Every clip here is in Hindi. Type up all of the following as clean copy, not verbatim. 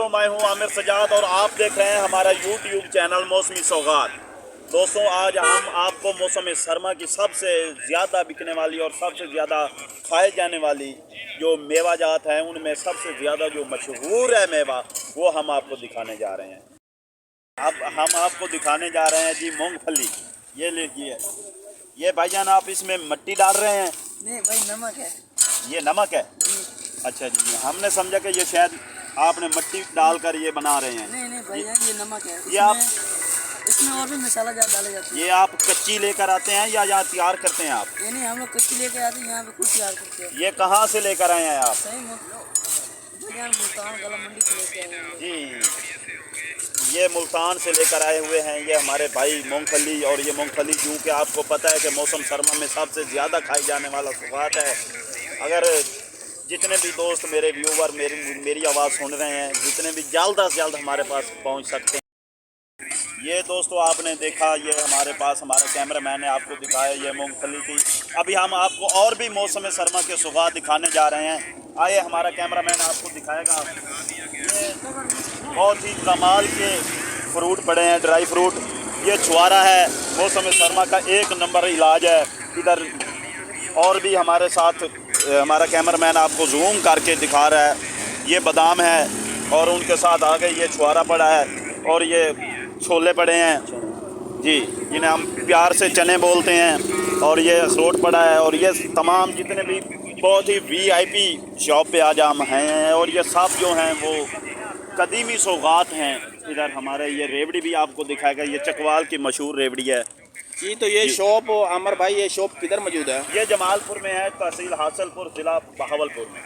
दोस्तों, मैं हूं आमिर सजाद और आप देख रहे हैं हमारा YouTube चैनल मौसमी सौगात। दोस्तों, आज हम आपको मौसम सरमा की सबसे ज़्यादा बिकने वाली और सबसे ज़्यादा खाए जाने वाली जो मेवा जात है, उनमें सबसे ज़्यादा जो मशहूर है मेवा, वो हम आपको दिखाने जा रहे हैं। अब हम आपको दिखाने जा रहे हैं जी मूंगफली। ये लीजिए, ये भाईजान आप इसमें मिट्टी डाल रहे हैं? नहीं भाई, नमक है। ये नमक है? अच्छा जी, हमने समझा कि ये शायद आपने मिट्टी डालकर ये बना रहे हैं। नहीं नहीं भैया, ये नमक है। ये आप इसमें और भी मसाला ज़्यादा डाले जाते हैं। ये आप कच्ची लेकर आते हैं या यहाँ तैयार करते हैं आप? ये नहीं, हम लोग कच्ची लेके आते हैं, यहाँ पे खुद तैयार करते हैं। ये कहाँ से लेकर आए हैं आप? सही मुल्तान गला मंडी से लेके आए हैं जी, ये मुल्तान से लेकर आए हुए हैं ये हमारे भाई मूंगफली। और ये मूंगफली क्योंकि आपको पता है कि मौसम सरमा में सबसे ज़्यादा खाई जाने वाला सौगात है। अगर जितने भी दोस्त मेरे व्यूवर मेरी आवाज़ सुन रहे हैं, जितने भी जल्द से जल्द हमारे पास पहुंच सकते हैं। ये दोस्तों आपने देखा, ये हमारे पास हमारा कैमरामैन ने आपको दिखाया ये मूंगफली थी। अभी हम आपको और भी मौसम सरमा के सौगात दिखाने जा रहे हैं। आइए, हमारा कैमरामैन आपको दिखाएगा। ये बहुत ही कमाल के फ्रूट पड़े हैं, ड्राई फ्रूट। ये छुआरा है, मौसम सरमा का एक नंबर इलाज है। इधर और भी हमारे साथ हमारा कैमरामैन आपको जूम करके दिखा रहा है। ये बादाम है और उनके साथ आगे ये छुआरा पड़ा है और ये छोले पड़े हैं जी, जिन्हें हम प्यार से चने बोलते हैं। और ये अखरोट पड़ा है और ये तमाम जितने भी बहुत ही VIP शॉप पे आज हम हैं। और ये सब जो हैं वो कदीमी सौगात हैं। इधर हमारे ये रेवड़ी भी आपको दिखाएगा, ये चकवाल की मशहूर रेवड़ी है जी। तो ये शॉप अमर भाई, ये शॉप किधर मौजूद है? ये जमालपुर में है, तहसील हासलपुर, ज़िला बहावलपुर में।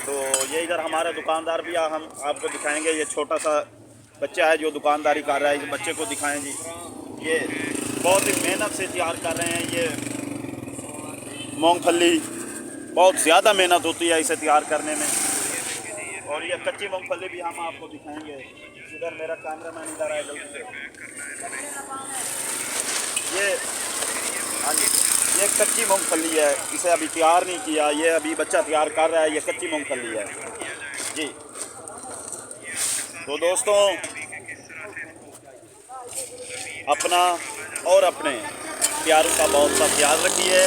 तो ये इधर हमारा दुकानदार भी हम आपको दिखाएंगे। ये छोटा सा बच्चा है जो दुकानदारी कर रहा है, इस बच्चे को दिखाएं जी। ये बहुत ही मेहनत से तैयार कर रहे हैं। ये मूंगफली बहुत ज़्यादा मेहनत होती है इसे तैयार करने में। और ये कच्ची मूंगफली भी हम आपको दिखाएंगे। इधर मेरा कैमरामैन इधर है जल्दी से। ये हाँ जी, ये कच्ची मूंगफली है, इसे अभी तैयार नहीं किया, ये अभी बच्चा तैयार कर रहा है। ये कच्ची मूंगफली है जी। तो दोस्तों, अपना और अपने प्यारों का बहुत सा ख्याल रखिए।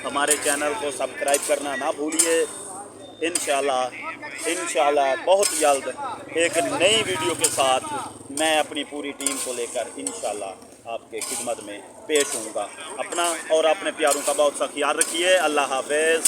हमारे चैनल को सब्सक्राइब करना ना भूलिए। इंशाल्लाह बहुत जल्द एक नई वीडियो के साथ मैं अपनी पूरी टीम को लेकर इंशाल्लाह आपके खिदमत में पेश होऊंगा। अपना और अपने प्यारों का बहुत सा ख्याल रखिए। अल्लाह हाफ़िज़।